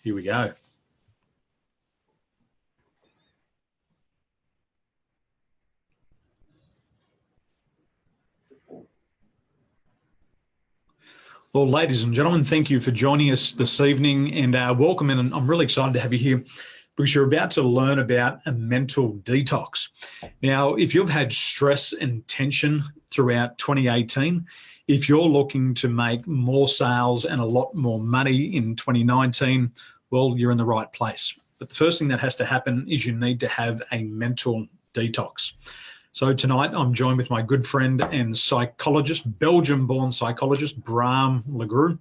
Here we go. Well, ladies and gentlemen, thank you for joining us this evening, and welcome. And I'm really excited to have you here because you're about to learn about a mental detox. Now, if you've had stress and tension throughout 2018, if you're looking to make more sales and a lot more money in 2019, well, you're in the right place. But the first thing that has to happen is you need to have a mental detox. So tonight I'm joined with my good friend and psychologist, Belgium-born psychologist, Bram Lagrou,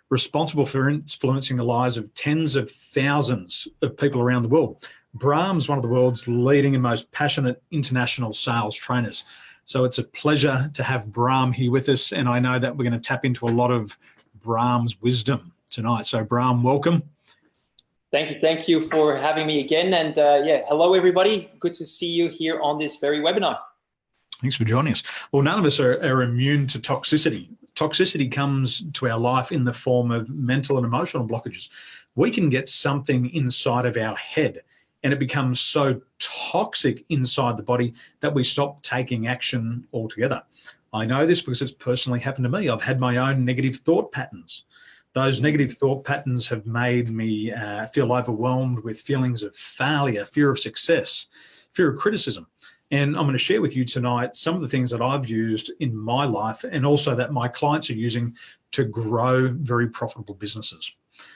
responsible for influencing the lives of tens of thousands of people around the world. Bram's one of the world's leading and most passionate international sales trainers. So it's a pleasure to have Bram here with us, and I know that we're going to tap into a lot of Bram's wisdom tonight. So Bram, welcome. Thank you for having me again. And yeah, hello everybody. Good to see you here on this very webinar. Thanks for joining us. Well, none of us are immune to toxicity. Toxicity comes to our life in the form of mental and emotional blockages. We can get something inside of our head and it becomes so toxic inside the body that we stop taking action altogether. I know this because it's personally happened to me. I've had my own negative thought patterns. Those negative thought patterns have made me feel overwhelmed with feelings of failure, fear of success, fear of criticism. And I'm going to share with you tonight some of the things that I've used in my life and also that my clients are using to grow very profitable businesses.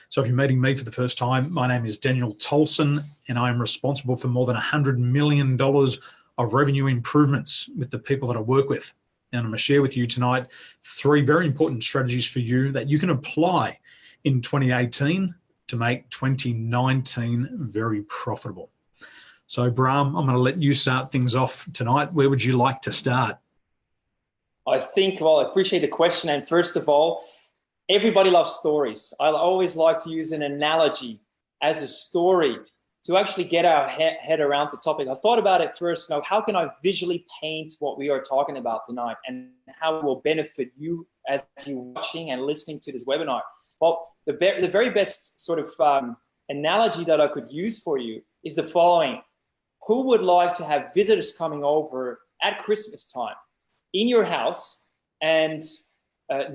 So if you're meeting me for the first time, my name is Daniel Tolson, and I'm responsible for more than $100 million of revenue improvements with the people that I work with. And I'm going to share with you tonight 3 very important strategies for you that you can apply in 2018 to make 2019 very profitable. So Bram, I'm going to let you start things off tonight. Where would you like to start? I think, well, I appreciate the question. And first of all, everybody loves stories. I always like to use an analogy as a story to actually get our head around the topic. I thought about it first, how can I visually paint what we are talking about tonight and how it will benefit you as you're watching and listening to this webinar? Well, the very best sort of analogy that I could use for you is the following. Who would like to have visitors coming over at Christmas time in your house and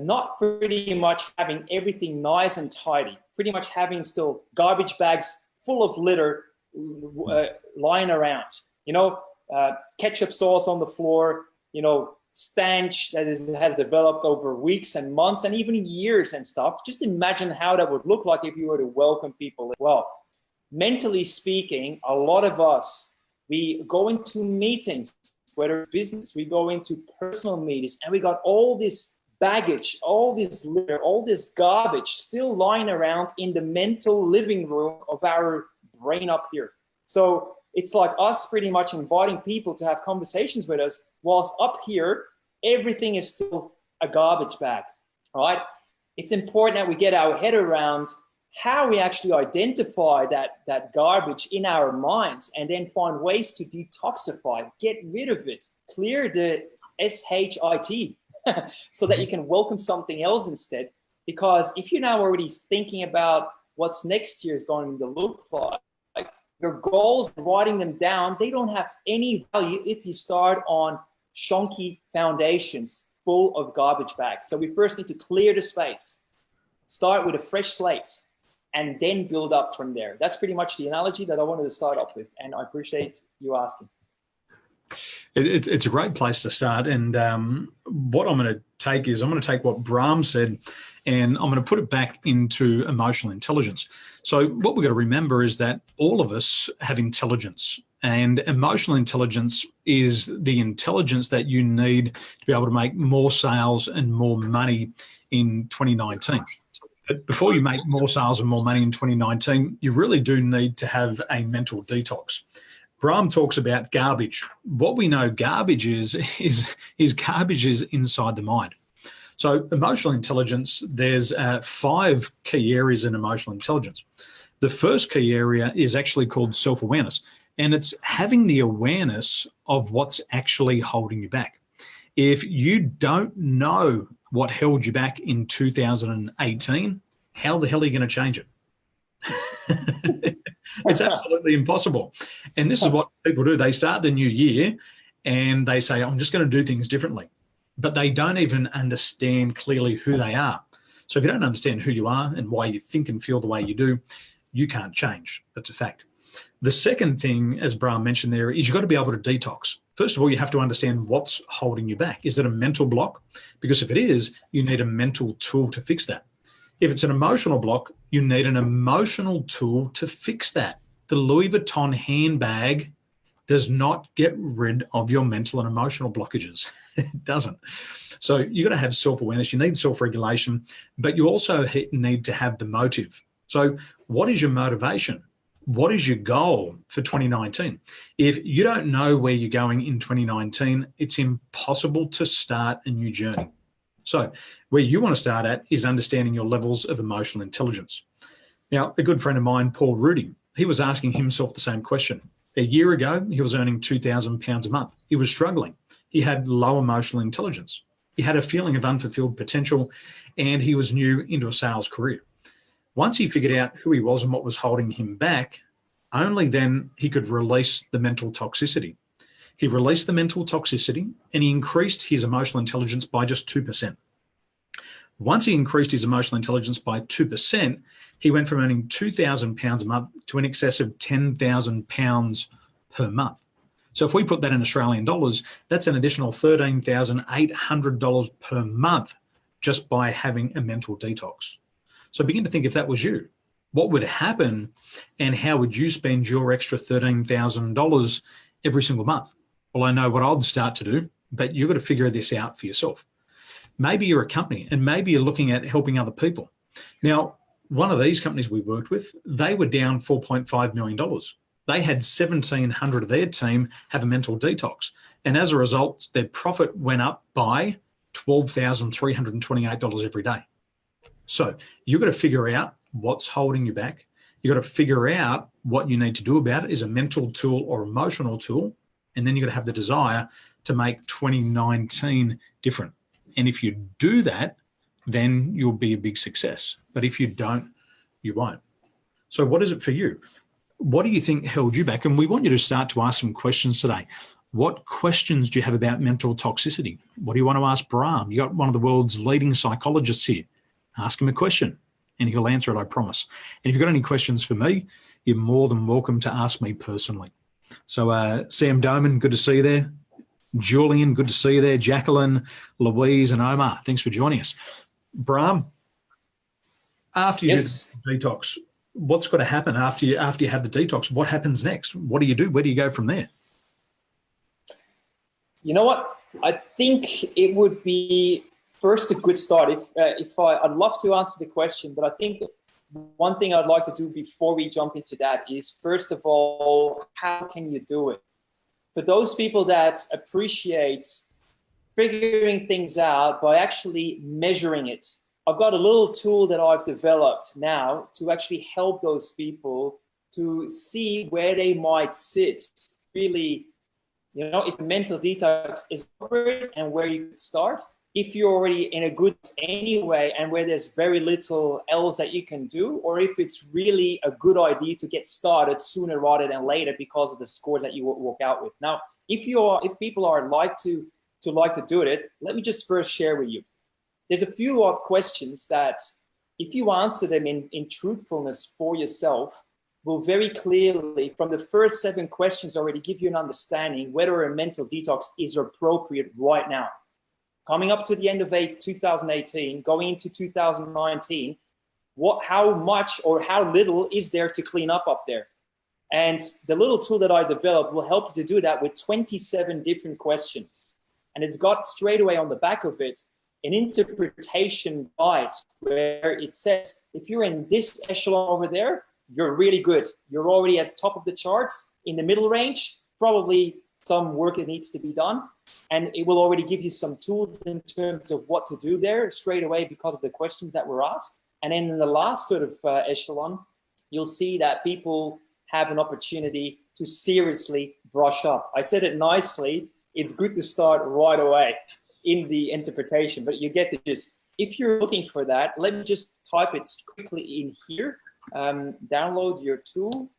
not pretty much having everything nice and tidy, pretty much having still garbage bags full of litter lying around, ketchup sauce on the floor, stench that has developed over weeks and months and even years and stuff. Just imagine how that would look like if you were to welcome people as well. Mentally speaking, a lot of us, we go into meetings, whether it's business, we go into personal meetings, and we got all this baggage, all this litter, all this garbage still lying around in the mental living room of our brain up here. So it's like us pretty much inviting people to have conversations with us whilst up here, everything is still a garbage bag, all right? It's important that we get our head around how we actually identify that garbage in our minds and then find ways to detoxify, get rid of it, clear the SHIT so that you can welcome something else instead. Because if you're now already thinking about what's next year is going to look like your goals, writing them down, they don't have any value if you start on chunky foundations full of garbage bags. So we first need to clear the space, start with a fresh slate, and then build up from there. That's pretty much the analogy that I wanted to start off with, and I appreciate you asking. It's a great place to start, and what I'm going to take is I'm going to take what Bram said and I'm going to put it back into emotional intelligence. So what we've got to remember is that all of us have intelligence, and emotional intelligence is the intelligence that you need to be able to make more sales and more money in 2019. But before you make more sales and more money in 2019, you really do need to have a mental detox. Bram talks about garbage. What we know garbage is garbage is inside the mind. So emotional intelligence, there's 5 key areas in emotional intelligence. The first key area is actually called self-awareness, and it's having the awareness of what's actually holding you back. If you don't know what held you back in 2018, how the hell are you going to change it? It's absolutely impossible. And this is what people do. They start the new year and they say, I'm just going to do things differently. But they don't even understand clearly who they are. So if you don't understand who you are and why you think and feel the way you do, you can't change. That's a fact. The second thing, as Bram mentioned there, is you've got to be able to detox. First of all, you have to understand what's holding you back. Is it a mental block? Because if it is, you need a mental tool to fix that. If it's an emotional block, you need an emotional tool to fix that. The Louis Vuitton handbag does not get rid of your mental and emotional blockages. It doesn't. So you've got to have self-awareness. You need self-regulation, but you also need to have the motive. So what is your motivation? What is your goal for 2019? If you don't know where you're going in 2019, it's impossible to start a new journey. So where you want to start at is understanding your levels of emotional intelligence. Now, a good friend of mine, Paul Rudy, he was asking himself the same question. A year ago, he was earning £2,000 a month. He was struggling. He had low emotional intelligence. He had a feeling of unfulfilled potential, and he was new into a sales career. Once he figured out who he was and what was holding him back, only then he could release the mental toxicity. He released the mental toxicity and he increased his emotional intelligence by just 2%. Once he increased his emotional intelligence by 2%, he went from earning £2,000 a month to in excess of £10,000 per month. So if we put that in Australian dollars, that's an additional $13,800 per month just by having a mental detox. So begin to think, if that was you, what would happen and how would you spend your extra $13,000 every single month? Well, I know what I'd start to do, but you've got to figure this out for yourself. Maybe you're a company and maybe you're looking at helping other people. Now, one of these companies we worked with, they were down $4.5 million. They had 1,700 of their team have a mental detox. And as a result, their profit went up by $12,328 every day. So you've got to figure out what's holding you back. You've got to figure out what you need to do about it. Is a mental tool or emotional tool. And then you've got to have the desire to make 2019 different. And if you do that, then you'll be a big success. But if you don't, you won't. So what is it for you? What do you think held you back? And we want you to start to ask some questions today. What questions do you have about mental toxicity? What do you want to ask Bram? You got one of the world's leading psychologists here. Ask him a question and he'll answer it, I promise. And if you've got any questions for me, you're more than welcome to ask me personally. So Sam Doman, good to see you there. Julian, good to see you there. Jacqueline, Louise, and Omar, thanks for joining us. Bram, after you do the detox, what's got to happen after you have the detox? What happens next? What do you do? Where do you go from there? You know what? I think it would be first a good start. I'd love to answer the question, but I think one thing I'd like to do before we jump into that is, first of all, how can you do it? For those people that appreciate figuring things out by actually measuring it, I've got a little tool that I've developed now to actually help those people to see where they might sit, really, you know, if mental detox is appropriate and where you could start. If you're already in a good anyway and where there's very little else that you can do, or if it's really a good idea to get started sooner rather than later because of the scores that you walk out with. Now, if people are like to do it, let me just first share with you. There's a few odd questions that if you answer them in truthfulness for yourself, will very clearly, from the first 7 questions already give you an understanding whether a mental detox is appropriate right now. Coming up to the end of 2018, going into 2019, how much or how little is there to clean up there? And the little tool that I developed will help you to do that with 27 different questions. And it's got straight away on the back of it an interpretation guide where it says, if you're in this echelon over there, you're really good. You're already at the top of the charts. In the middle range, probably some work that needs to be done. And it will already give you some tools in terms of what to do there straight away because of the questions that were asked. And then in the last sort of echelon, you'll see that people have an opportunity to seriously brush up. I said it nicely. It's good to start right away in the interpretation, but you get the gist. If you're looking for that, let me just type it quickly in here. Download your tool.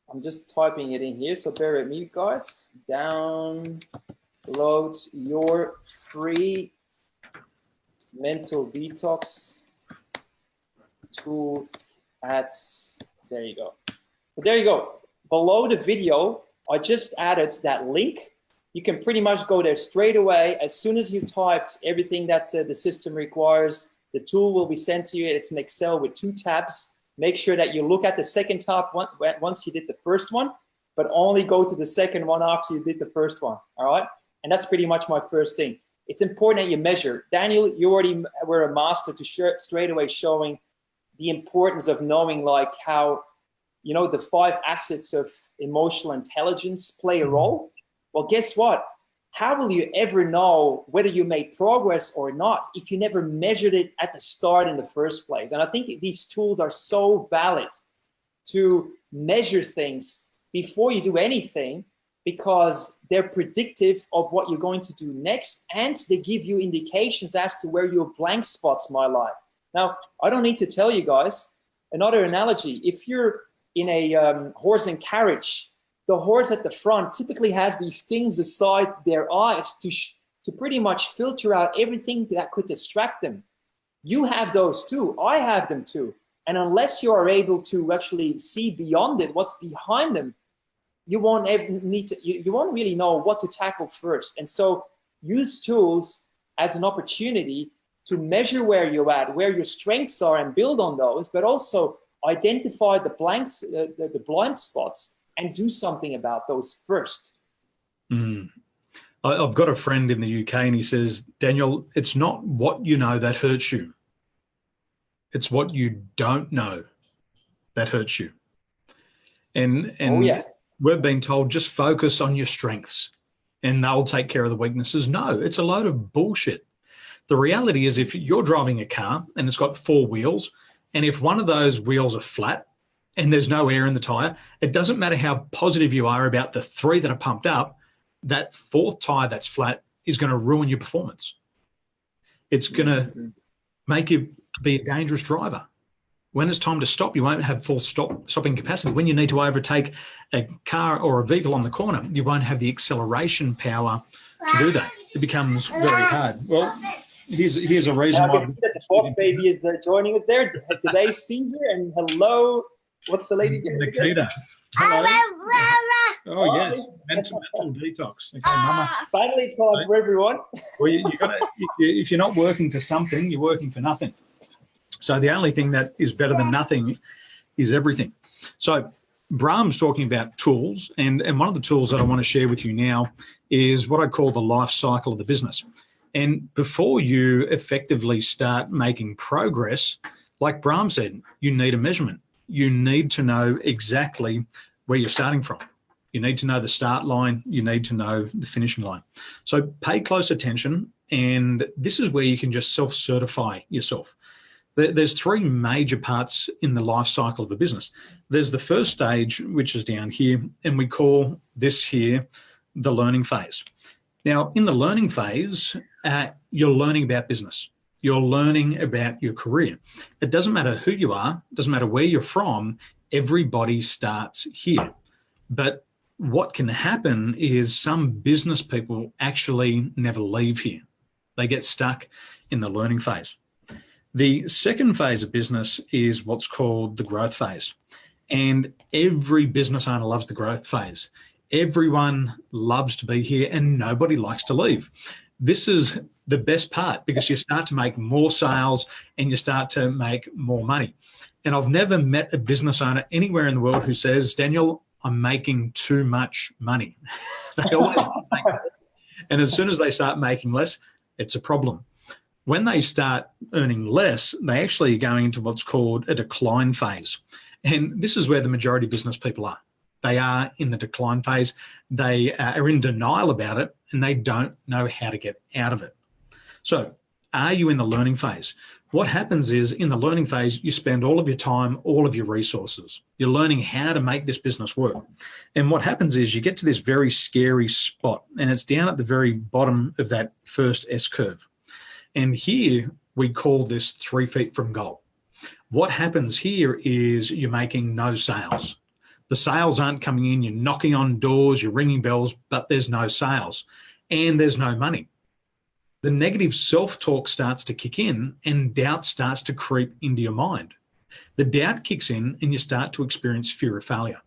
I'm just typing it in here, so bear with me, guys. Download your free mental detox tool at, there you go. So there you go. Below the video, I just added that link. You can pretty much go there straight away. As soon as you typed everything that the system requires, the tool will be sent to you. It's an Excel with 2 tabs. Make sure that you look at the second tab once you did the first one, but only go to the second one after you did the first one, all right? And that's pretty much my first thing. It's important that you measure. Daniel, you already were a master to straight away showing the importance of knowing like how, you know, the 5 assets of emotional intelligence play a role. Well, guess what? How will you ever know whether you made progress or not if you never measured it at the start in the first place? And I think these tools are so valid to measure things before you do anything, because they're predictive of what you're going to do next, and they give you indications as to where your blank spots might lie. Now, I don't need to tell you guys, another analogy, if you're in a horse and carriage, the horse at the front typically has these things beside their eyes to pretty much filter out everything that could distract them. You have those too. I have them too. And unless you are able to actually see beyond it, what's behind them, you won't you won't really know what to tackle first. And so use tools as an opportunity to measure where you're at, where your strengths are, and build on those, but also identify the blanks, the blind spots, and do something about those first. I've got a friend in the UK and he says, Daniel, it's not what you know that hurts you. It's what you don't know that hurts you. And oh, yeah. We're being told just focus on your strengths and they'll take care of the weaknesses. No, it's a load of bullshit. The reality is if you're driving a car and it's got 4 wheels, and if one of those wheels are flat and there's no air in the tire, it doesn't matter how positive you are about the 3 that are pumped up, that 4th tire that's flat is going to ruin your performance. It's going to make you be a dangerous driver. When it's time to stop, you won't have full stopping capacity. When you need to overtake a car or a vehicle on the corner, you won't have the acceleration power to do that. It becomes very hard. Well, here's a reason why. I can see that the boss baby is joining us there. Today's Caesar, and hello. What's the lady? Nikita. Hello. Oh, yes. Mental detox. Okay, Mama. Finally time for everyone. Well, if you're not working for something, you're working for nothing. So the only thing that is better than nothing is everything. So Bram's talking about tools, and one of the tools that I want to share with you now is what I call the life cycle of the business. And before you effectively start making progress, like Bram said, you need a measurement. You need to know exactly where you're starting from. You need to know the start line. You need to know the finishing line. So pay close attention, and this is where you can just self-certify yourself. There's 3 major parts in the life cycle of the business. There's the first stage, which is down here, and we call this here the learning phase. Now, in the learning phase, you're learning about business. You're learning about your career. It doesn't matter who you are, it doesn't matter where you're from, everybody starts here. But what can happen is some business people actually never leave here. They get stuck in the learning phase. The second phase of business is what's called the growth phase. And every business owner loves the growth phase. Everyone loves to be here and nobody likes to leave. This is the best part because you start to make more sales and you start to make more money. And I've never met a business owner anywhere in the world who says, Daniel, I'm making too much money. They always make money. And as soon as they start making less, it's a problem. When they start earning less, they actually are going into what's called a decline phase. And this is where the majority of business people are. They are in the decline phase. They are in denial about it and they don't know how to get out of it. So are you in the learning phase? What happens is in the learning phase, you spend all of your time, all of your resources. You're learning how to make this business work. And what happens is you get to this very scary spot and it's down at the very bottom of that first S curve. And here we call this 3 feet from goal. What happens here is you're making no sales. The sales aren't coming in. You're knocking on doors, you're ringing bells, but there's no sales and there's no money. The negative self-talk starts to kick in and doubt starts to creep into your mind. The doubt kicks in and you start to experience fear of failure.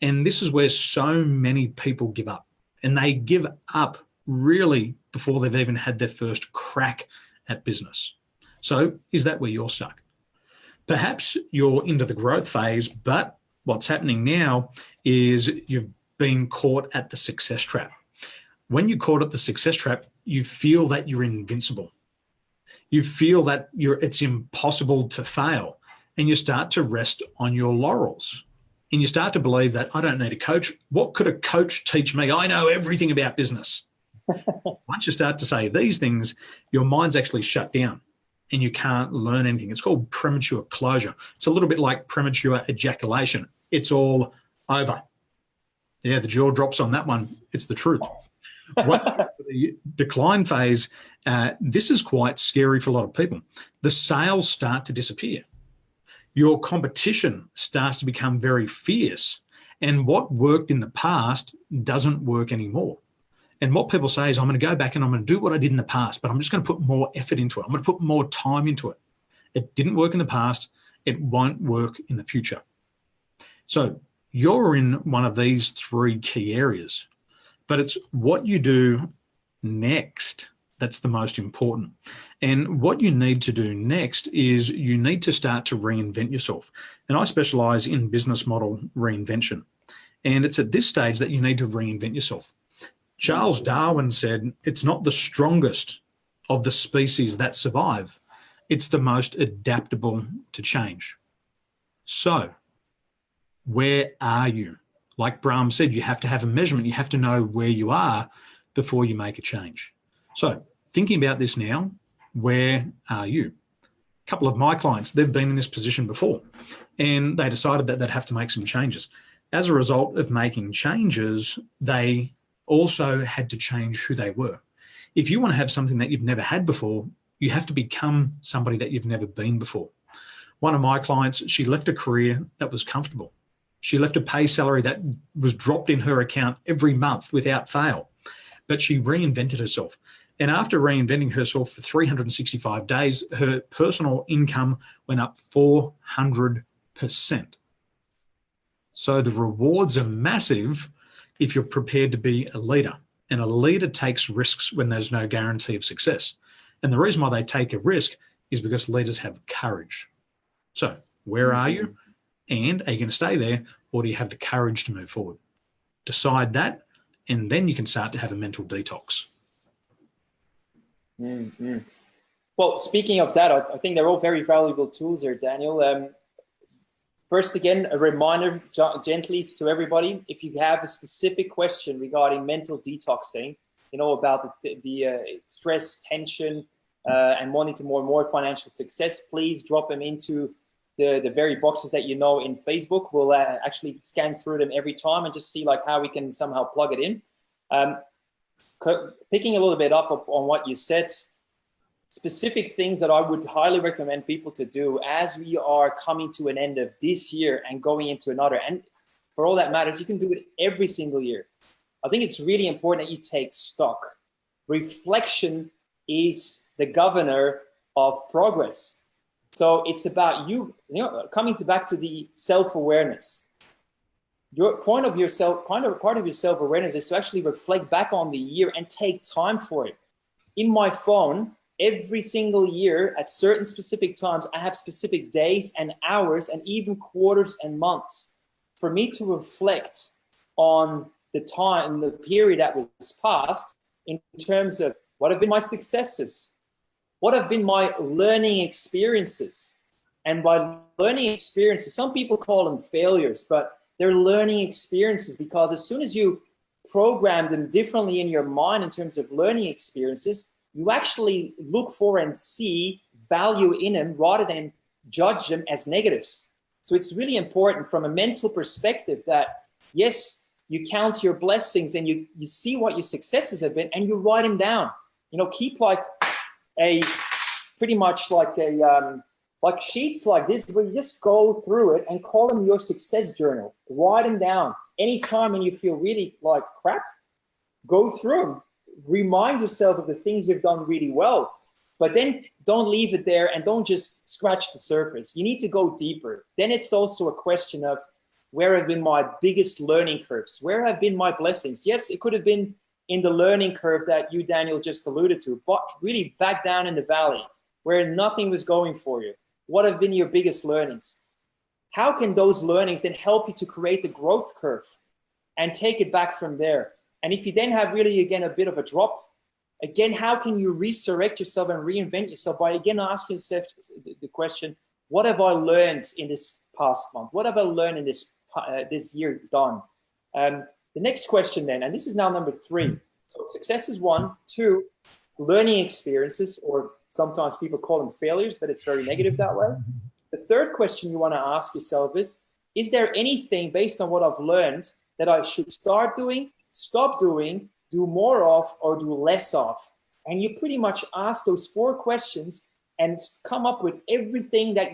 And this is where so many people give up. And they give up really before they've even had their first crack at business. So is that where you're stuck? Perhaps you're into the growth phase, but what's happening now is you've been caught at the success trap. When you're caught at the success trap, you feel that you're invincible. You feel that it's impossible to fail, and you start to rest on your laurels. And you start to believe that I don't need a coach. What could a coach teach me? I know everything about business. Once you start to say these things, your mind's actually shut down and you can't learn anything. It's called premature closure. It's a little bit like premature ejaculation. It's all over. Yeah, the jaw drops on that one. It's the truth. The decline phase, this is quite scary for a lot of people. The sales start to disappear. Your competition starts to become very fierce, and what worked in the past doesn't work anymore. And what people say is, I'm going to go back and I'm going to do what I did in the past, but I'm just going to put more effort into it. I'm going to put more time into it. It didn't work in the past. It won't work in the future. So you're in one of these three key areas, but it's what you do next that's the most important. And what you need to do next is you need to start to reinvent yourself. And I specialize in business model reinvention. And it's at this stage that you need to reinvent yourself. Charles Darwin said, it's not the strongest of the species that survive. It's the most adaptable to change. So where are you? Like Bram said, you have to have a measurement. You have to know where you are before you make a change. So thinking about this now, where are you? A couple of my clients, they've been in this position before and they decided that they'd have to make some changes. As a result of making changes, they also had to change who they were. If you want to have something that you've never had before, you have to become somebody that you've never been before. One of my clients, she left a career that was comfortable. She left a pay salary that was dropped in her account every month without fail, but she reinvented herself. And after reinventing herself for 365 days, her personal income went up 400%. So the rewards are massive if you're prepared to be a leader. And a leader takes risks when there's no guarantee of success. And the reason why they take a risk is because leaders have courage. So where are you? And are you going to stay there, or do you have the courage to move forward? Decide that, and then you can start to have a mental detox. Mm-hmm. Well, speaking of that, I think they're all very valuable tools there, Daniel. First, again, a reminder gently to everybody, if you have a specific question regarding mental detoxing, you know, about the stress, tension, and wanting to more financial success, please drop them into the very boxes that you know in Facebook. We'll actually scan through them every time and just see like how we can somehow plug it in. Picking a little bit up on what you said, specific things that I would highly recommend people to do as we are coming to an end of this year and going into another. And for all that matters, you can do it every single year. I think it's really important that you take stock. Reflection is the governor of progress. So it's about you know, coming back to the self-awareness. Your part of your self-awareness is to actually reflect back on the year and take time for it. In my phone, every single year at certain specific times, I have specific days and hours and even quarters and months for me to reflect on the time, the period that was passed in terms of what have been my successes, what have been my learning experiences. And by learning experiences, some people call them failures, but they're learning experiences because as soon as you program them differently in your mind in terms of learning experiences, you actually look for and see value in them rather than judge them as negatives. So it's really important from a mental perspective that, yes, you count your blessings and you see what your successes have been and you write them down. You know, keep like pretty much like a like sheets like this where you just go through it and call them your success journal. Write them down. Anytime when you feel really like crap, go through them. Remind yourself of the things you've done really well. But then don't leave it there and don't just scratch the surface. You need to go deeper. Then it's also a question of where have been my biggest learning curves? Where have been my blessings? Yes, it could have been in the learning curve that you, Daniel, just alluded to, but really back down in the valley where nothing was going for you. What have been your biggest learnings? How can those learnings then help you to create the growth curve and take it back from there? And if you then have really, again, a bit of a drop, again, how can you resurrect yourself and reinvent yourself by, again, asking yourself the question, what have I learned in this past month? What have I learned in this year done? The next question then, and this is now number 3. So success is 1, 2, learning experiences, or sometimes people call them failures, but it's very negative that way. The third question you want to ask yourself is there anything based on what I've learned that I should start doing, stop doing, do more of, or do less of? And you pretty much ask those 4 questions and come up with everything that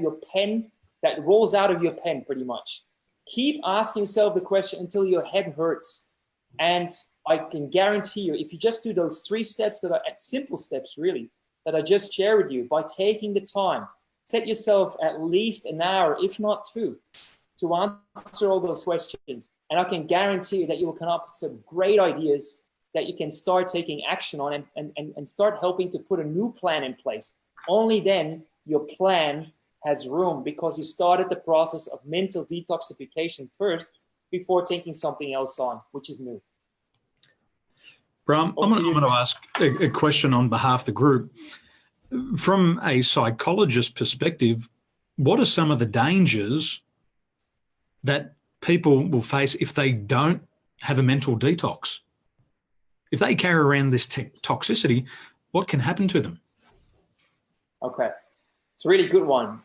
that rolls out of your pen pretty much. Keep asking yourself the question until your head hurts. And I can guarantee you, if you just do those 3 steps that are simple steps really, that I just shared with you, by taking the time, set yourself at least an hour, if not 2, to answer all those questions. And I can guarantee you that you will come up with some great ideas that you can start taking action on and start helping to put a new plan in place. Only then your plan has room, because you started the process of mental detoxification first before taking something else on, which is new. Bram, I'm going to ask a question on behalf of the group. From a psychologist perspective, what are some of the dangers that people will face if they don't have a mental detox? If they carry around this toxicity, what can happen to them? Okay, it's a really good one.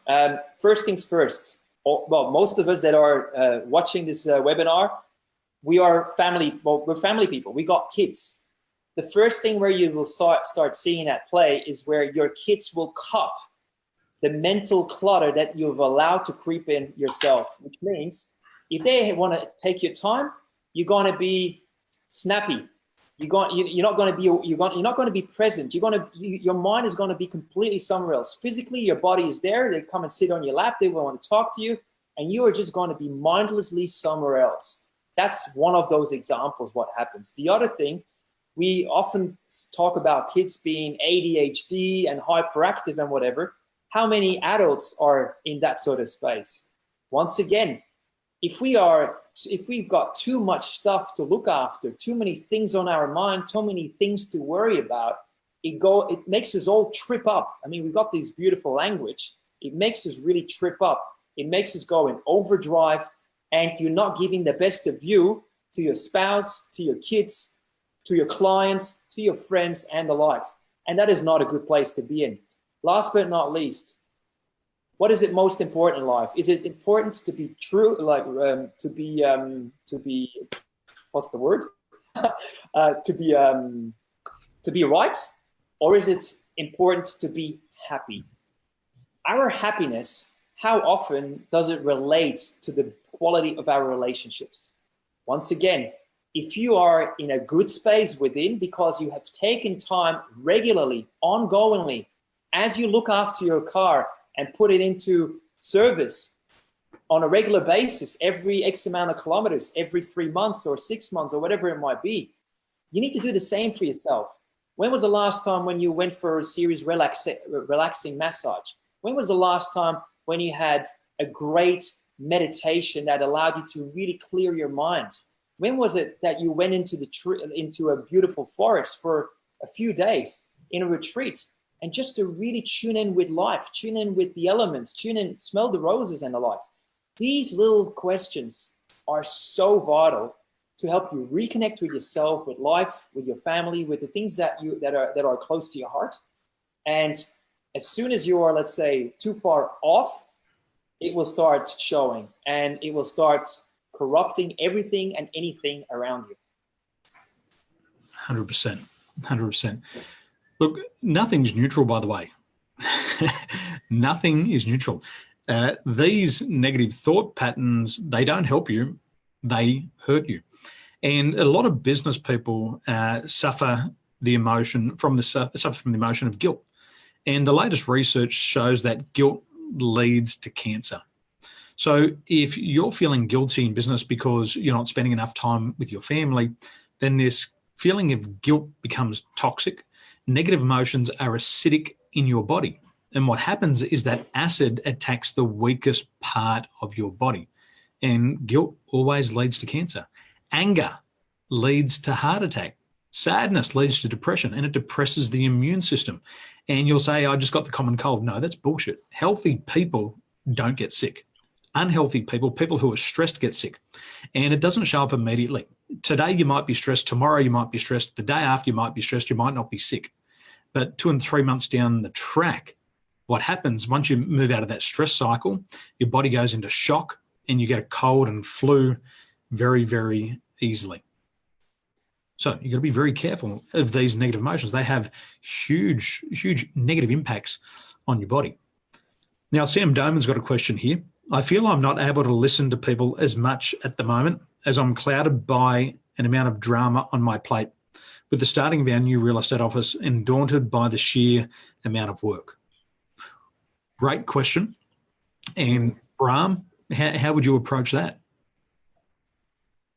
First things first. Well, most of us that are watching this webinar, we are family. Well, we're family people. We got kids. The first thing where you will start seeing at play is where your kids will cop the mental clutter that you've allowed to creep in yourself, which means if they want to take your time, you're going to be snappy. You're not going to be present. Your mind is going to be completely somewhere else. Physically, your body is there. They come and sit on your lap. They want to talk to you, and you are just going to be mindlessly somewhere else. That's one of those examples. What happens? The other thing, we often talk about kids being ADHD and hyperactive and whatever. How many adults are in that sort of space? Once again, if we've got too much stuff to look after, too many things on our mind, too many things to worry about, it makes us all trip up. I mean, we've got this beautiful language. It makes us really trip up. It makes us go in overdrive, and you're not giving the best of you to your spouse, to your kids, to your clients, to your friends, and the likes. And that is not a good place to be in. Last but not least, what is it most important in life? Is it important to be true, like to be what's the word? to be right, or is it important to be happy? Our happiness, how often does it relate to the quality of our relationships? Once again, if you are in a good space within because you have taken time regularly, ongoingly, as you look after your car and put it into service on a regular basis, every X amount of kilometers, every 3 months or 6 months or whatever it might be, you need to do the same for yourself. When was the last time when you went for a serious relaxing massage? When was the last time when you had a great meditation that allowed you to really clear your mind? When was it that you went into a beautiful forest for a few days in a retreat, and just to really tune in with life, tune in with the elements, tune in, smell the roses and the lights? These little questions are so vital to help you reconnect with yourself, with life, with your family, with the things that are close to your heart. And as soon as you are, let's say, too far off, it will start showing, and it will start corrupting everything and anything around you. 100%. 100%. Look, nothing's neutral, by the way. Nothing is neutral. These negative thought patterns, they don't help you, they hurt you. And a lot of business people suffer the emotion from the emotion of guilt. And the latest research shows that guilt leads to cancer. So if you're feeling guilty in business because you're not spending enough time with your family, then this feeling of guilt becomes toxic. Negative emotions are acidic in your body. And what happens is that acid attacks the weakest part of your body. And guilt always leads to cancer. Anger leads to heart attack. Sadness leads to depression, and it depresses the immune system. And you'll say, I just got the common cold. No, that's bullshit. Healthy people don't get sick. Unhealthy people, people who are stressed, get sick. And it doesn't show up immediately. Today you might be stressed. Tomorrow you might be stressed. The day after you might be stressed. You might not be sick. But 2 and 3 months down the track, what happens once you move out of that stress cycle, your body goes into shock and you get a cold and flu very, very easily. So you've got to be very careful of these negative emotions. They have huge, huge negative impacts on your body. Now, Sam Doman's got a question here. I feel I'm not able to listen to people as much at the moment as I'm clouded by an amount of drama on my plate with the starting of our new real estate office and daunted by the sheer amount of work. Great question. And Bram, how would you approach that?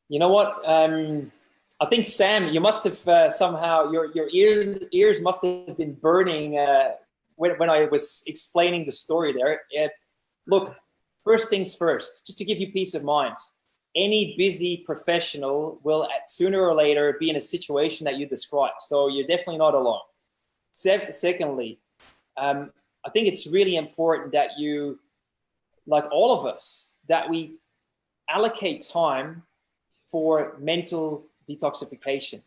You know what? I think, Sam, you must have somehow, your ears must have been burning when I was explaining the story there. Look, first things first, just to give you peace of mind, any busy professional will sooner or later be in a situation that you describe. So you're definitely not alone. Secondly, I think it's really important that you, like all of us, that we allocate time for mental detoxification.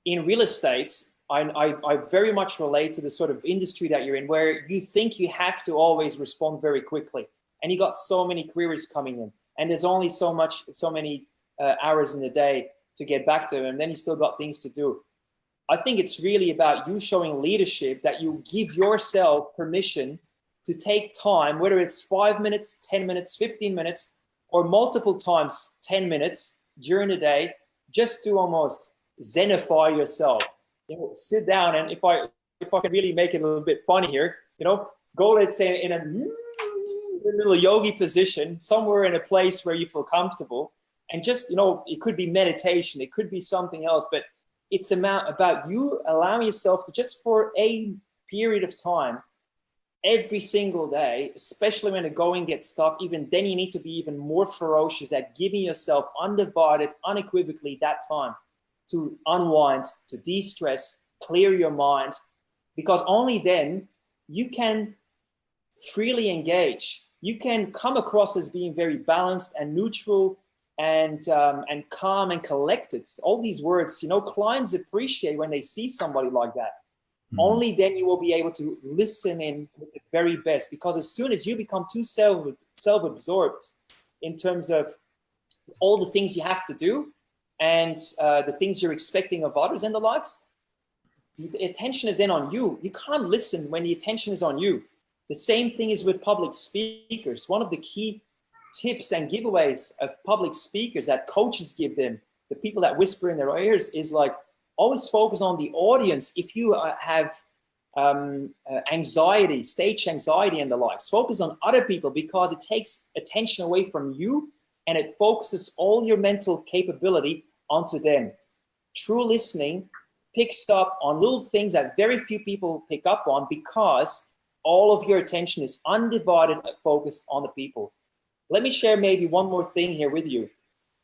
In real estate, I very much relate to the sort of industry that you're in, where you think you have to always respond very quickly, and you got so many queries coming in, and there's only so many hours in the day to get back to them, and then you still got things to do. I think it's really about you showing leadership, that you give yourself permission to take time, whether it's 5 minutes, 10 minutes, 15 minutes, or multiple times 10 minutes during the day, just to almost zenify yourself. You know, sit down, and if I can really make it a little bit funny here, you know, go, let's say, in a little yogi position, somewhere in a place where you feel comfortable, and just, you know, it could be meditation, it could be something else, but it's about you allowing yourself to, just for a period of time, every single day, especially when the going gets tough, even then you need to be even more ferocious at giving yourself undivided, unequivocally that time to unwind, to de-stress, clear your mind, because only then you can freely engage. You can come across as being very balanced and neutral and calm and collected. All these words, you know, clients appreciate when they see somebody like that. Only then you will be able to listen in with the very best, because as soon as you become too self-absorbed in terms of all the things you have to do and the things you're expecting of others and the likes, the attention is then on you. You can't listen when the attention is on you. The same thing is with public speakers. One of the key tips and giveaways of public speakers that coaches give them, the people that whisper in their ears, is like, always focus on the audience. If you have anxiety, stage anxiety and the likes, focus on other people, because it takes attention away from you and it focuses all your mental capability onto them. True listening picks up on little things that very few people pick up on, because all of your attention is undivided and focused on the people. Let me share maybe one more thing here with you.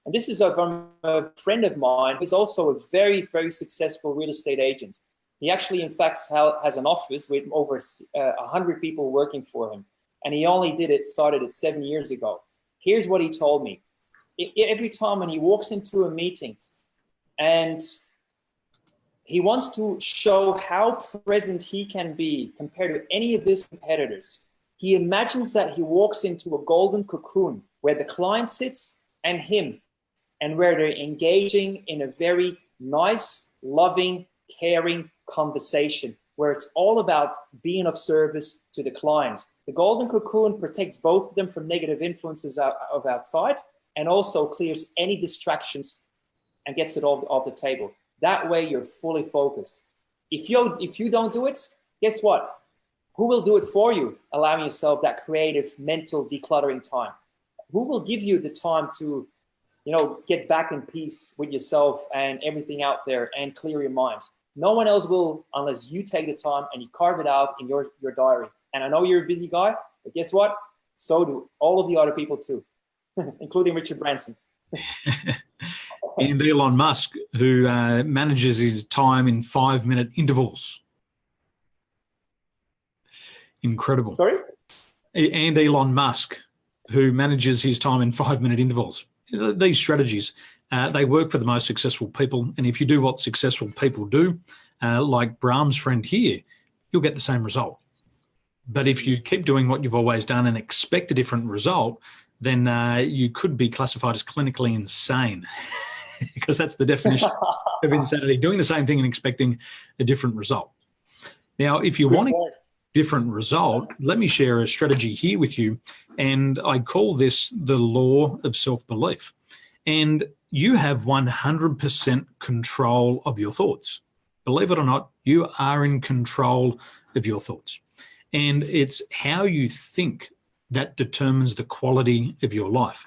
And this is from a friend of mine who's also a very, very successful real estate agent. He actually, in fact, has an office with over 100 people working for him. And he only started it 7 years ago. Here's what he told me. Every time when he walks into a meeting and he wants to show how present he can be compared to any of his competitors, he imagines that he walks into a golden cocoon where the client sits and him, and where they're engaging in a very nice, loving, caring conversation. where it's all about being of service to the clients. The golden cocoon protects both of them from negative influences of outside, and also clears any distractions and gets it off the table. That way you're fully focused. If you don't do it, guess what? Who will do it for you, allowing yourself that creative mental decluttering time? Who will give you the time to, get back in peace with yourself and everything out there and clear your mind? No one else will, unless you take the time and you carve it out in your diary. And I know you're a busy guy, but guess what? So do all of the other people too, including Richard Branson. And Elon Musk, who manages his time in 5-minute intervals. Incredible. Sorry? And Elon Musk, who manages his time in 5-minute intervals. These strategies, they work for the most successful people. And if you do what successful people do, like Bram's friend here, you'll get the same result. But if you keep doing what you've always done and expect a different result, then you could be classified as clinically insane, because that's the definition of insanity, doing the same thing and expecting a different result. Now, if you want a different result, let me share a strategy here with you, and I call this the law of self-belief. And you have 100% control of your thoughts. Believe it or not, you are in control of your thoughts. And it's how you think that determines the quality of your life.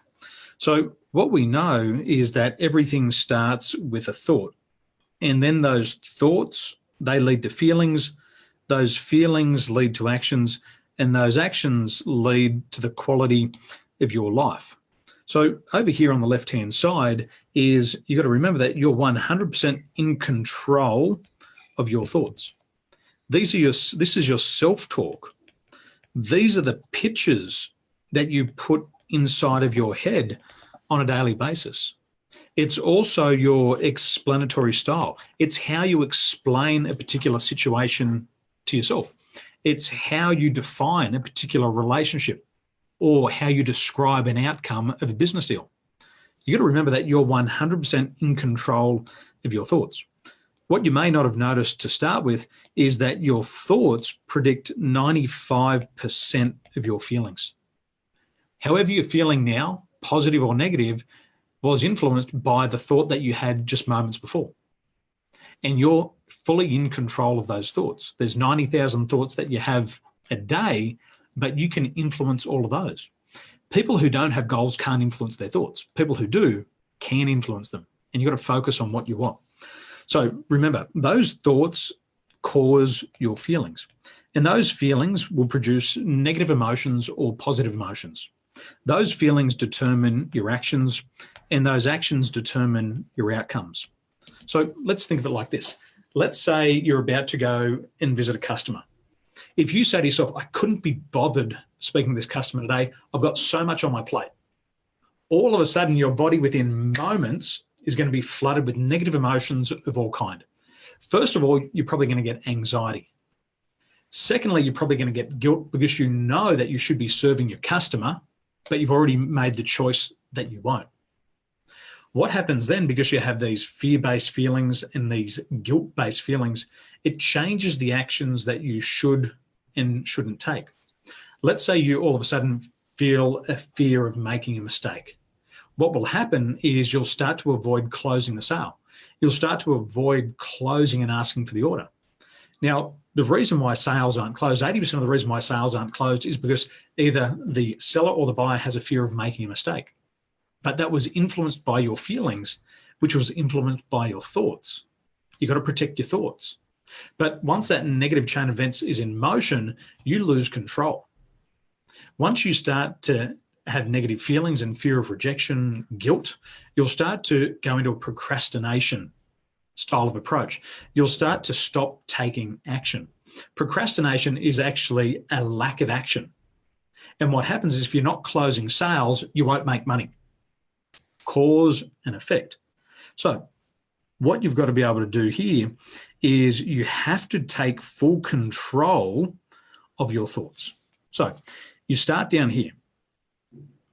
So what we know is that everything starts with a thought. And then those thoughts, they lead to feelings. Those feelings lead to actions. And those actions lead to the quality of your life. So over here on the left-hand side is, you got to remember that you're 100% in control of your thoughts. This is your self-talk. These are the pictures that you put inside of your head on a daily basis. It's also your explanatory style. It's how you explain a particular situation to yourself. It's how you define a particular relationship, or how you describe an outcome of a business deal. You got to remember that you're 100% in control of your thoughts. What you may not have noticed to start with is that your thoughts predict 95% of your feelings. However you're feeling now, positive or negative, was influenced by the thought that you had just moments before. And you're fully in control of those thoughts. There's 90,000 thoughts that you have a day, but you can influence all of those. People who don't have goals can't influence their thoughts. People who do can influence them. And you've got to focus on what you want. So remember, those thoughts cause your feelings. And those feelings will produce negative emotions or positive emotions. Those feelings determine your actions, and those actions determine your outcomes. So let's think of it like this. Let's say you're about to go and visit a customer. If you say to yourself, I couldn't be bothered speaking to this customer today, I've got so much on my plate. All of a sudden, your body within moments is going to be flooded with negative emotions of all kind. First of all, you're probably going to get anxiety. Secondly, you're probably going to get guilt because you know that you should be serving your customer, but you've already made the choice that you won't. What happens then, because you have these fear-based feelings and these guilt-based feelings, it changes the actions that you should and shouldn't take. Let's say you all of a sudden feel a fear of making a mistake. What will happen is you'll start to avoid closing the sale. You'll start to avoid closing and asking for the order. Now, the reason why sales aren't closed, 80% of the reason why sales aren't closed is because either the seller or the buyer has a fear of making a mistake. But that was influenced by your feelings, which was influenced by your thoughts. You've got to protect your thoughts. But once that negative chain of events is in motion, you lose control. Once you start to have negative feelings and fear of rejection, guilt, you'll start to go into a procrastination style of approach. You'll start to stop taking action. Procrastination is actually a lack of action. And what happens is if you're not closing sales, you won't make money. Cause and effect. So what you've got to be able to do here is you have to take full control of your thoughts. So you start down here.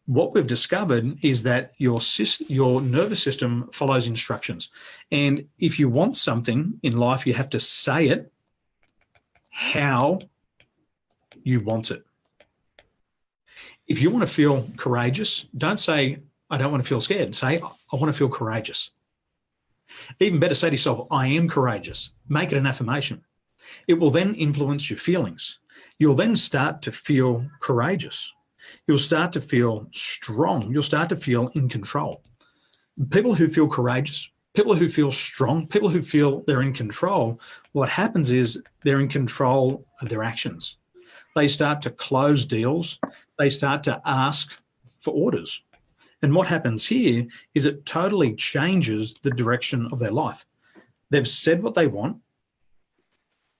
What we've discovered is that your nervous system follows instructions. And if you want something in life, you have to say it how you want it. If you want to feel courageous, don't say, I don't want to feel scared. Say, I want to feel courageous. Even better, say to yourself, I am courageous. Make it an affirmation. It will then influence your feelings. You'll then start to feel courageous. You'll start to feel strong. You'll start to feel in control. People who feel courageous, people who feel strong, people who feel they're in control, what happens is they're in control of their actions. They start to close deals. They start to ask for orders. And what happens here is it totally changes the direction of their life. They've said what they want.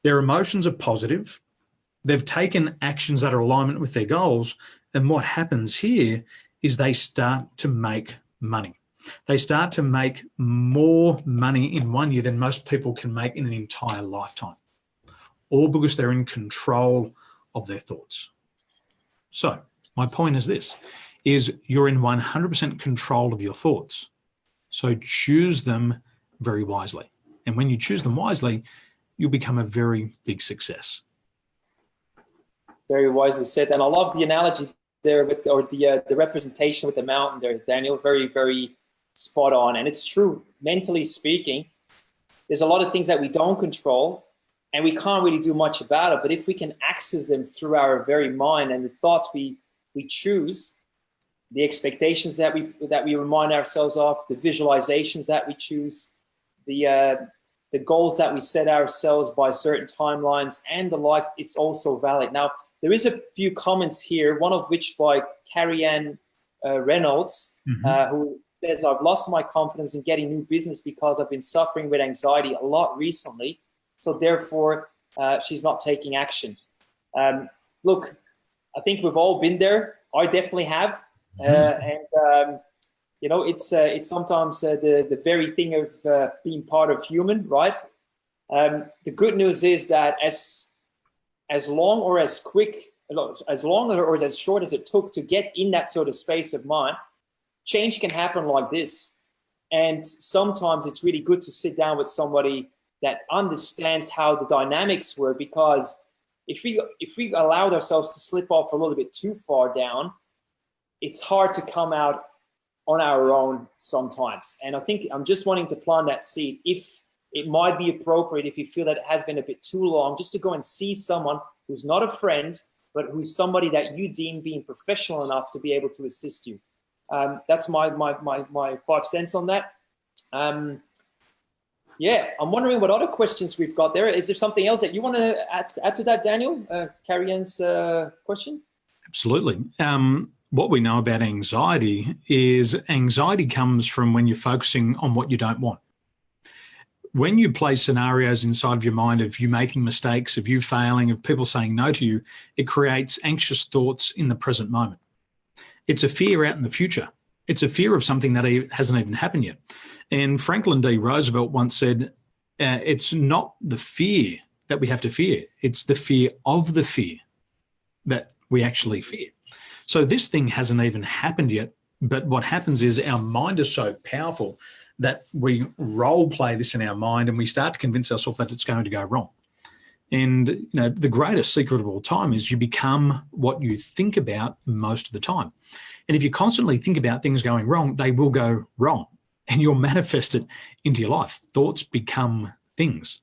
Their emotions are positive. They've taken actions that are in alignment with their goals. And what happens here is they start to make money. They start to make more money in 1 year than most people can make in an entire lifetime. All because they're in control of their thoughts. So my point is this, is you're in 100% control of your thoughts. So choose them very wisely. And when you choose them wisely, you'll become a very big success. Very wisely said. And I love the analogy there with, or the representation with the mountain there, Daniel. Very, very spot on. And it's true, mentally speaking, there's a lot of things that we don't control and we can't really do much about it. But if we can access them through our very mind and the thoughts we choose, the expectations that we remind ourselves of, the visualizations that we choose, the goals that we set ourselves by certain timelines and the likes, it's also valid. Now, there is a few comments here, one of which by Carrie-Ann Reynolds, who says, I've lost my confidence in getting new business because I've been suffering with anxiety a lot recently. So therefore, she's not taking action. Look, I think we've all been there. I definitely have. You know, it's sometimes the very thing of being part of human, right? The good news is that as long or as quick, as long or as short as it took to get in that sort of space of mind, change can happen like this. And sometimes it's really good to sit down with somebody that understands how the dynamics work, because if we allowed ourselves to slip off a little bit too far down, it's hard to come out on our own sometimes. And I think I'm just wanting to plant that seed. If it might be appropriate, if you feel that it has been a bit too long, just to go and see someone who's not a friend, but who's somebody that you deem being professional enough to be able to assist you. That's my 5 cents on that. Yeah, I'm wondering what other questions we've got there. Is there something else that you want to add to that, Daniel? Carrie-Ann's question? Absolutely. What we know about anxiety is anxiety comes from when you're focusing on what you don't want. When you play scenarios inside of your mind of you making mistakes, of you failing, of people saying no to you, it creates anxious thoughts in the present moment. It's a fear out in the future. It's a fear of something that hasn't even happened yet. And Franklin D. Roosevelt once said, it's not the fear that we have to fear. It's the fear of the fear that we actually fear. So this thing hasn't even happened yet. But what happens is our mind is so powerful that we role play this in our mind and we start to convince ourselves that it's going to go wrong. And you know, the greatest secret of all time is you become what you think about most of the time. And if you constantly think about things going wrong, they will go wrong and you'll manifest it into your life. Thoughts become things.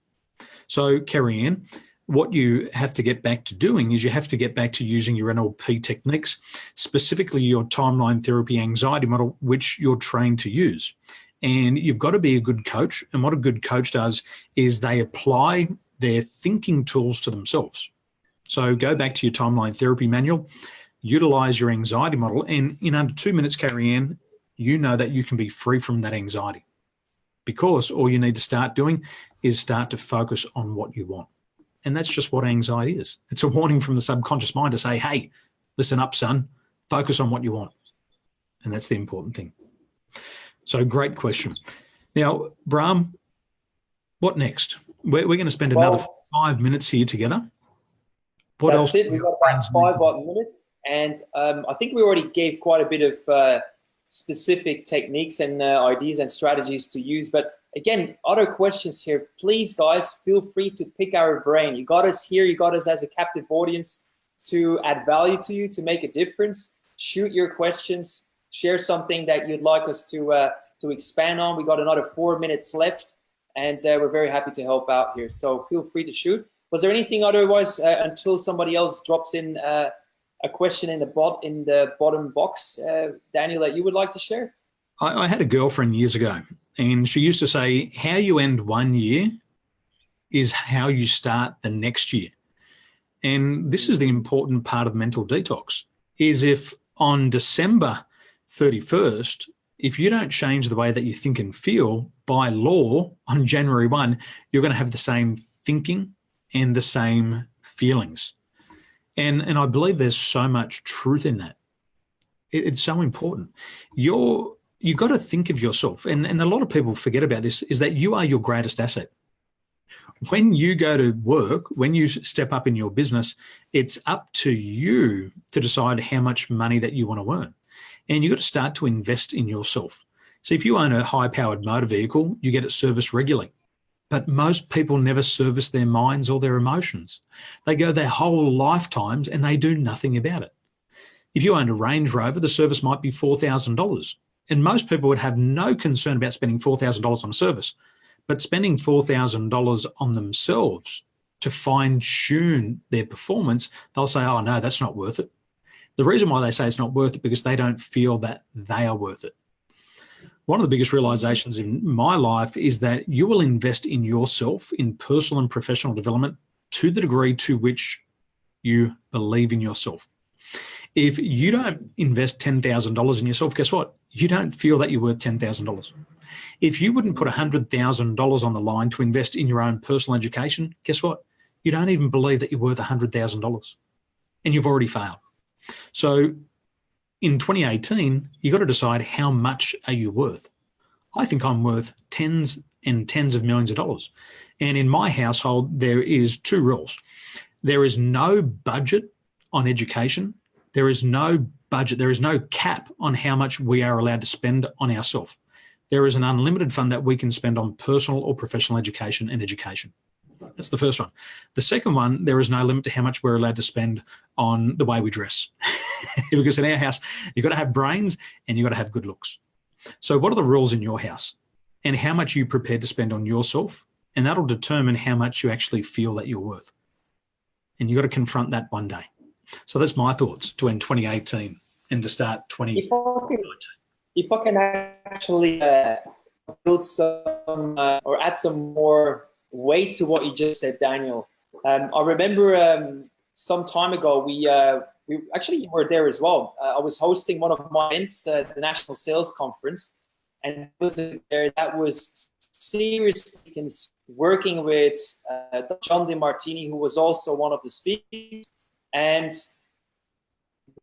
So Carrie-Ann, what you have to get back to doing is you have to get back to using your NLP techniques, specifically your timeline therapy anxiety model, which you're trained to use. And you've got to be a good coach. And what a good coach does is they apply their thinking tools to themselves. So go back to your timeline therapy manual, utilize your anxiety model, and in under 2 minutes, Carrie-Ann, you know that you can be free from that anxiety, because all you need to start doing is start to focus on what you want. And that's just what anxiety is. It's a warning from the subconscious mind to say, hey, listen up, son, focus on what you want. And that's the important thing. So great question. Now, Bram, what next? We're going to spend another 5 minutes here together. What else? That's it. We've got about 5 odd minutes. And I think we already gave quite a bit of specific techniques and ideas and strategies to use. But Again, other questions here. Please, guys, feel free to pick our brain. You got us here. You got us as a captive audience to add value to you, to make a difference. Shoot your questions. Share something that you'd like us to expand on. We got another 4 minutes left, and we're very happy to help out here. So feel free to shoot. Was there anything otherwise until somebody else drops in a question in the bottom box, Daniel, that you would like to share? I had a girlfriend years ago, and she used to say, how you end one year is how you start the next year. And this is the important part of mental detox, is if on December 31st, if you don't change the way that you think and feel, by law, on January 1, you're going to have the same thinking and the same feelings. And I believe there's so much truth in that. It's so important. You've got to think of yourself, and a lot of people forget about this, is that you are your greatest asset. When you go to work, when you step up in your business, it's up to you to decide how much money that you want to earn. And you've got to start to invest in yourself. So if you own a high-powered motor vehicle, you get it serviced regularly. But most people never service their minds or their emotions. They go their whole lifetimes and they do nothing about it. If you owned a Range Rover, the service might be $4,000. And most people would have no concern about spending $4,000 on service. But spending $4,000 on themselves to fine-tune their performance, they'll say, oh, no, that's not worth it. The reason why they say it's not worth it, because they don't feel that they are worth it. One of the biggest realizations in my life is that you will invest in yourself, in personal and professional development, to the degree to which you believe in yourself. If you don't invest $10,000 in yourself, guess what? You don't feel that you're worth $10,000. If you wouldn't put $100,000 on the line to invest in your own personal education, guess what? You don't even believe that you're worth $100,000, and you've already failed. So in 2018, you've got to decide, how much are you worth? I think I'm worth tens and tens of millions of dollars. And in my household, there is two rules. There is no budget on education. There is no budget. There is no cap on how much we are allowed to spend on ourselves. There is an unlimited fund that we can spend on personal or professional education and education. That's the first one. The second one, there is no limit to how much we're allowed to spend on the way we dress. Because in our house, you've got to have brains and you've got to have good looks. So what are the rules in your house? And how much are you prepared to spend on yourself? And that'll determine how much you actually feel that you're worth. And you've got to confront that one day. So that's my thoughts to end 2018 and to start 2019. If I can actually build some or add some more weight to what you just said, Daniel. I remember some time ago, we actually were there as well. I was hosting one of my events, the National Sales Conference, and was there that was seriously working with John DeMartini, who was also one of the speakers. And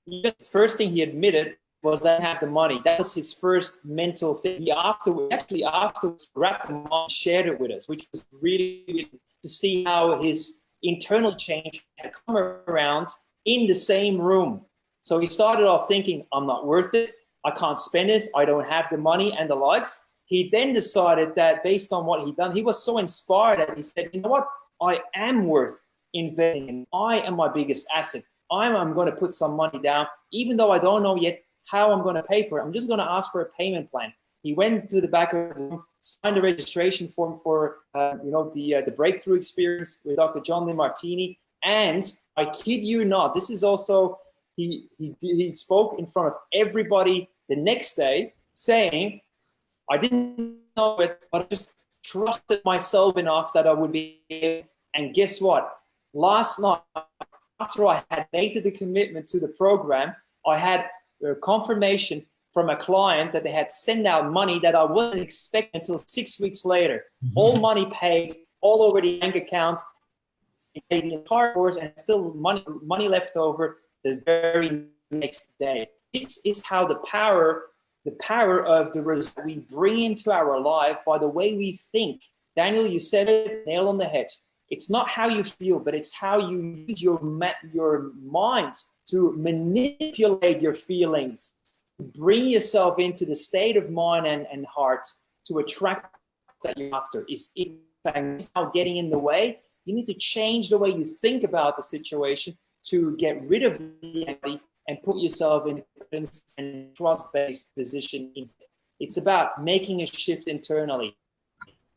the first thing he admitted was that he had the money. That was his first mental thing. He afterwards grabbed the money and shared it with us, which was really to see how his internal change had come around in the same room. So he started off thinking, I'm not worth it. I can't spend this. I don't have the money and the likes. He then decided that based on what he'd done, he was so inspired that he said, you know what? I am worth investing in. I am my biggest asset. I'm going to put some money down, even though I don't know yet how I'm going to pay for it. I'm just going to ask for a payment plan. He went to the back of the room, signed a registration form for the breakthrough experience with Dr. John DeMartini. And I kid you not, this is also, he spoke in front of everybody the next day saying, I didn't know it, but I just trusted myself enough that I would be able. And guess what? Last night, after I had made the commitment to the program, I had a confirmation from a client that they had sent out money that I wasn't expecting until 6 weeks later. Mm-hmm. All money paid, all over the bank account, paid the entire course, and still money left over the very next day. This is how the power of the result we bring into our life by the way we think. Daniel, you said it, nail on the head. It's not how you feel, but it's how you use your mind to manipulate your feelings, to bring yourself into the state of mind and heart to attract that you're after. Is if now getting in the way, you need to change the way you think about the situation to get rid of the anxiety and put yourself in a and trust-based position. It's about making a shift internally.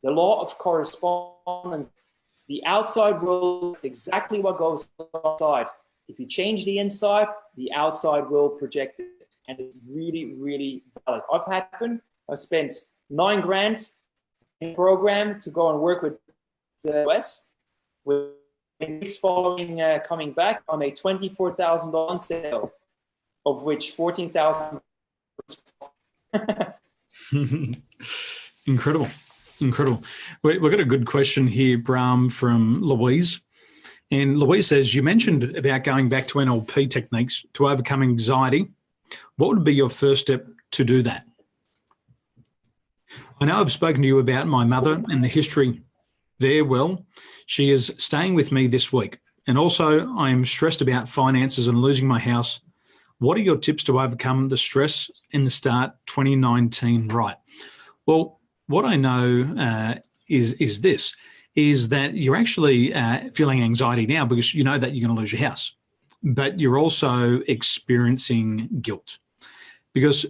The law of correspondence, the outside world is exactly what goes outside. If you change the inside, the outside will project it. And it's really, really valid. I've spent $9,000 in a program to go and work with the US. With weeks following coming back, I made $24,000 sale, of which 14,000. Incredible. Incredible. We've got a good question here, Bram, from Louise. And Louise says, you mentioned about going back to NLP techniques to overcome anxiety. What would be your first step to do that? I know I've spoken to you about my mother and the history there. Well, she is staying with me this week. And also I am stressed about finances and losing my house. What are your tips to overcome the stress in the start 2019 right? Well, what I know is that you're actually feeling anxiety now because you know that you're going to lose your house, but you're also experiencing guilt. Because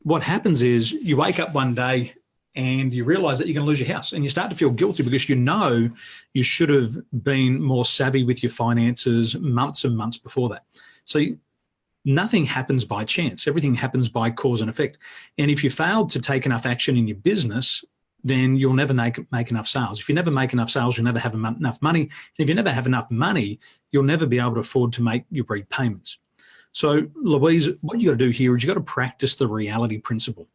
what happens is you wake up one day and you realize that you're going to lose your house and you start to feel guilty because you know you should have been more savvy with your finances months and months before that. So nothing happens by chance. Everything happens by cause and effect. And if you failed to take enough action in your business, then you'll never make enough sales. If you never make enough sales, you'll never have enough money. And if you never have enough money, you'll never be able to afford to make your repayments. So, Louise, what you got to do here is you got to practice the reality principle.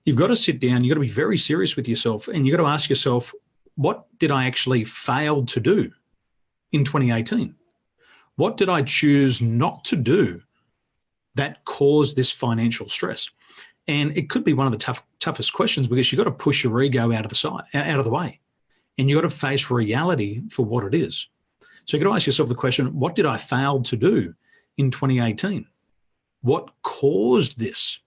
You've got to sit down, you've got to be very serious with yourself, and you've got to ask yourself, what did I actually fail to do in 2018? What did I choose not to do that caused this financial stress? And it could be one of the toughest questions because you've got to push your ego out of the way, and you've got to face reality for what it is. So you've got to ask yourself the question, what did I fail to do in 2018? What caused this?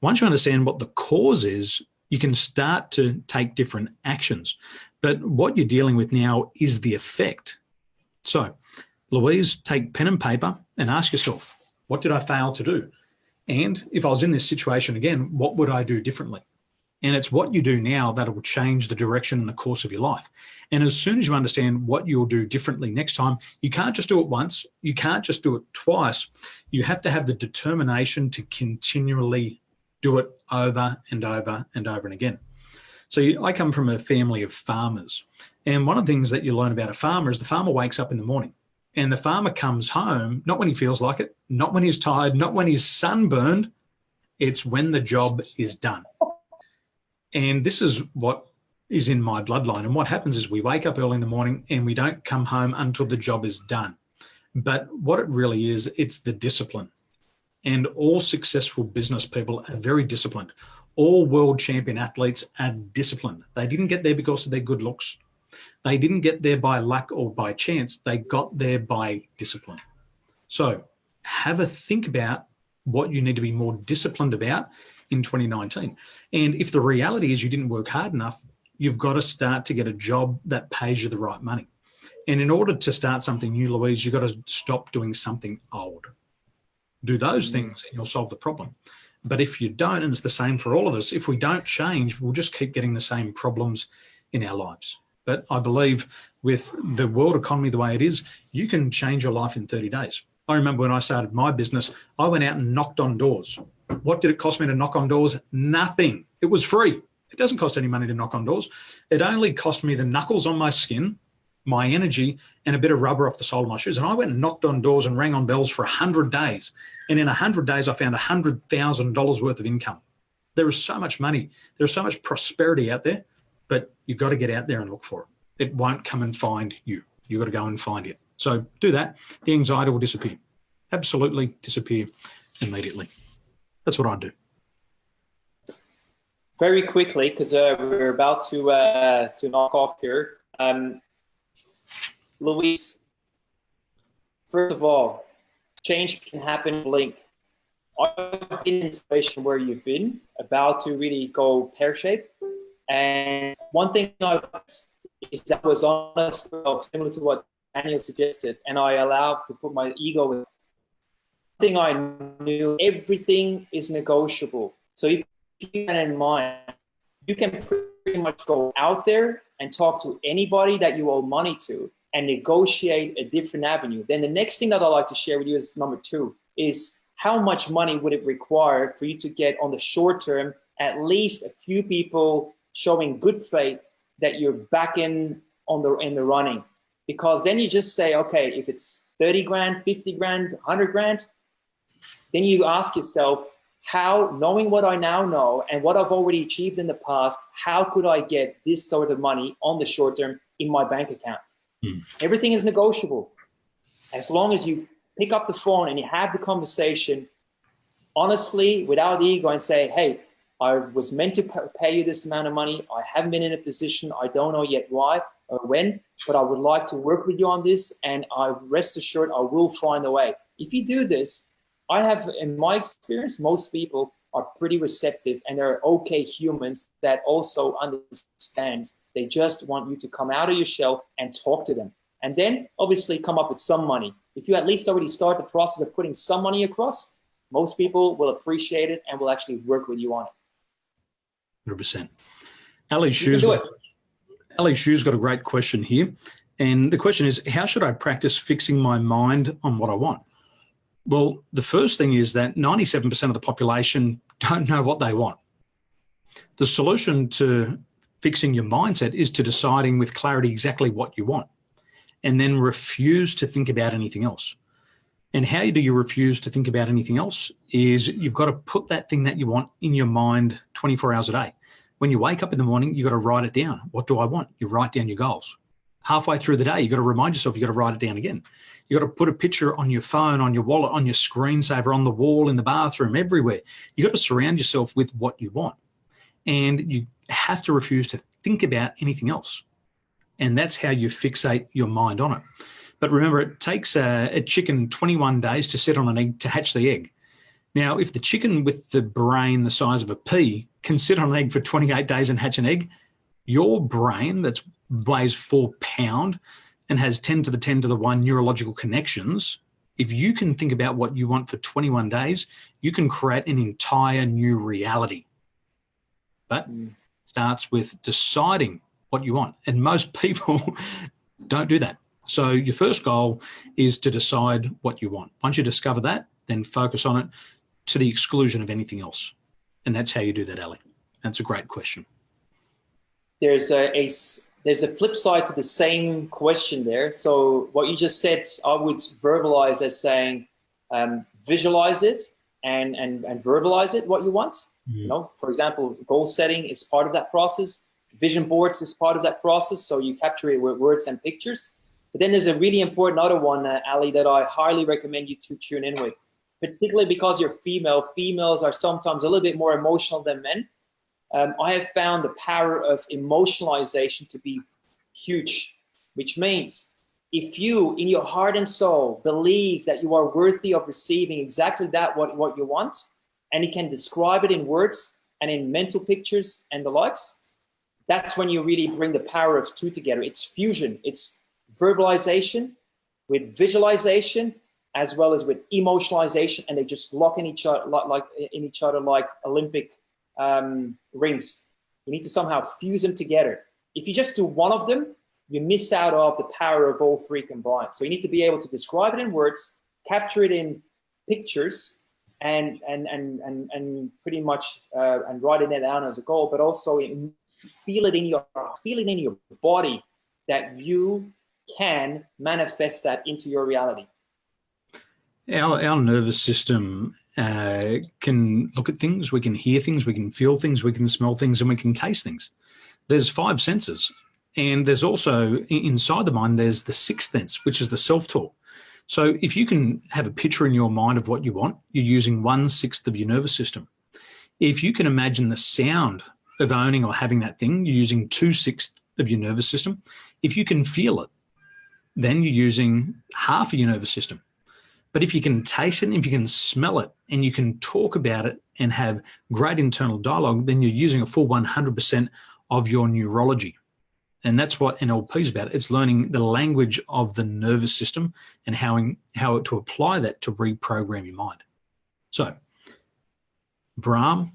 Once you understand what the cause is, you can start to take different actions. But what you're dealing with now is the effect. So, Louise, take pen and paper and ask yourself, what did I fail to do? And if I was in this situation again, what would I do differently? And it's what you do now that will change the direction and the course of your life. And as soon as you understand what you'll do differently next time, you can't just do it once. You can't just do it twice. You have to have the determination to continually do it over and over and over and again. So I come from a family of farmers. And one of the things that you learn about a farmer is the farmer wakes up in the morning and the farmer comes home, not when he feels like it, not when he's tired, not when he's sunburned. It's when the job is done. And this is what is in my bloodline. And what happens is we wake up early in the morning and we don't come home until the job is done. But what it really is, it's the discipline. And all successful business people are very disciplined. All world champion athletes are disciplined. They didn't get there because of their good looks. They didn't get there by luck or by chance. They got there by discipline. So have a think about what you need to be more disciplined about in 2019. And if the reality is you didn't work hard enough, you've got to start to get a job that pays you the right money. And in order to start something new, Louise, you've got to stop doing something old. Do those things and you'll solve the problem. But if you don't, and it's the same for all of us, if we don't change, we'll just keep getting the same problems in our lives. But I believe with the world economy the way it is, you can change your life in 30 days. I remember when I started my business, I went out and knocked on doors. What did it cost me to knock on doors? Nothing. It was free. It doesn't cost any money to knock on doors. It only cost me the knuckles on my skin, my energy, and a bit of rubber off the sole of my shoes. And I went and knocked on doors and rang on bells for 100 days. And in 100 days, I found $100,000 worth of income. There is so much money. There's so much prosperity out there, but you've got to get out there and look for it. It won't come and find you. You've got to go and find it. So do that. The anxiety will disappear. Absolutely disappear immediately. That's what I do. Very quickly, because we're about to knock off here. Louise, first of all, change can happen in a blink. I've been in a situation where you've been about to really go pear-shaped, And one thing I is that I was honest, similar to what Daniel suggested, and I allowed to put my ego in. One thing I knew, everything is negotiable. So if you keep that in mind, you can pretty much go out there and talk to anybody that you owe money to and negotiate a different avenue. Then the next thing that I'd like to share with you is number 2, is how much money would it require for you to get on the short term, at least a few people showing good faith that you're back in the running. Because then you just say, okay, if it's 30 grand, 50 grand, 100 grand, then you ask yourself, how, knowing what I now know and what I've already achieved in the past, how could I get this sort of money on the short term in my bank account? Everything is negotiable. As long as you pick up the phone and you have the conversation honestly, without ego, and say, hey, I was meant to pay you this amount of money. I haven't been in a position. I don't know yet why or when, but I would like to work with you on this, and I rest assured I will find a way. If you do this, I have, in my experience, most people are pretty receptive, and they're okay humans that also understand. They just want you to come out of your shell and talk to them. And then obviously come up with some money. If you at least already start the process of putting some money across, most people will appreciate it and will actually work with you on it. 100%. Ali Shu's got a great question here. And the question is, how should I practice fixing my mind on what I want? Well, the first thing is that 97% of the population don't know what they want. The solution to fixing your mindset is to deciding with clarity exactly what you want, and then refuse to think about anything else. And how do you refuse to think about anything else is you've got to put that thing that you want in your mind 24 hours a day. When you wake up in the morning, you've got to write it down. What do I want? You write down your goals. Halfway through the day, you've got to remind yourself, you've got to write it down again. You've got to put a picture on your phone, on your wallet, on your screensaver, on the wall, in the bathroom, everywhere. You've got to surround yourself with what you want. And you have to refuse to think about anything else. And that's how you fixate your mind on it. But remember, it takes a chicken 21 days to sit on an egg to hatch the egg. Now, if the chicken with the brain the size of a pea can sit on an egg for 28 days and hatch an egg, your brain that weighs 4 pounds and has 10 to the 10 to the 1 neurological connections, if you can think about what you want for 21 days, you can create an entire new reality. But it starts with deciding what you want. And most people don't do that. So your first goal is to decide what you want. Once you discover that, then focus on it to the exclusion of anything else. And that's how you do that, Ali. That's a great question. There's a flip side to the same question there. So what you just said, I would verbalize as saying, visualize it and verbalize it, what you want. You know, for example, goal setting is part of that process. Vision boards is part of that process. So you capture it with words and pictures. But then there's a really important other one, Ali, that I highly recommend you to tune in with, particularly because you're female. Females are sometimes a little bit more emotional than men. I have found the power of emotionalization to be huge, which means if you, in your heart and soul, believe that you are worthy of receiving exactly that, what you want, and you can describe it in words and in mental pictures and the likes, that's when you really bring the power of two together. It's fusion. It's verbalization with visualization as well as with emotionalization, and they just lock in each other like Olympic rings. You need to somehow fuse them together. If you just do one of them, you miss out of the power of all three combined. So you need to be able to describe it in words, capture it in pictures, and pretty much and write it down as a goal, but also feel it in your body that you can manifest that into your reality. Our nervous system can look at things, we can hear things, we can feel things, we can smell things, and we can taste things. There's 5 senses. And there's also, inside the mind, there's the 6th sense, which is the self-talk. So if you can have a picture in your mind of what you want, you're using 1/6 of your nervous system. If you can imagine the sound of owning or having that thing, you're using 2/6 of your nervous system. If you can feel it, then you're using half of your nervous system. But if you can taste it, and if you can smell it, and you can talk about it and have great internal dialogue, then you're using a full 100% of your neurology. And that's what NLP is about. It's learning the language of the nervous system and how to apply that to reprogram your mind. So, Bram,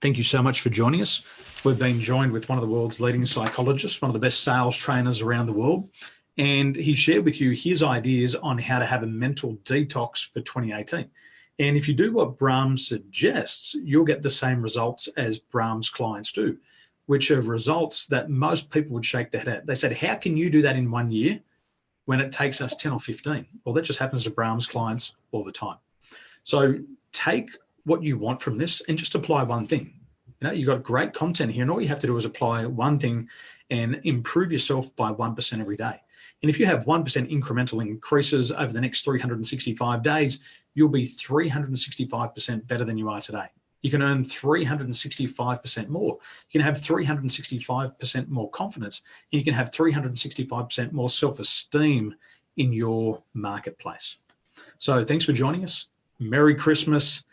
thank you so much for joining us. We've been joined with one of the world's leading psychologists, one of the best sales trainers around the world, and he shared with you his ideas on how to have a mental detox for 2018. And if you do what Bram suggests, you'll get the same results as Bram's clients do, which are results that most people would shake their head at. They said, how can you do that in 1 year when it takes us 10 or 15? Well, that just happens to Bram's clients all the time. So take what you want from this and just apply one thing. You know, you've got great content here, and all you have to do is apply one thing and improve yourself by 1% every day. And if you have 1% incremental increases over the next 365 days, you'll be 365% better than you are today. You can earn 365% more. You can have 365% more confidence. And you can have 365% more self-esteem in your marketplace. So thanks for joining us. Merry Christmas.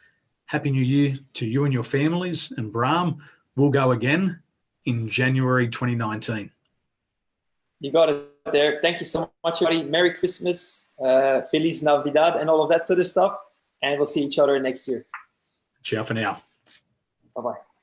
Happy New Year to you and your families. And Bram, we'll go again in January 2019. You got it there. Thank you so much, everybody. Merry Christmas, Feliz Navidad, and all of that sort of stuff. And we'll see each other next year. Ciao for now. Bye-bye.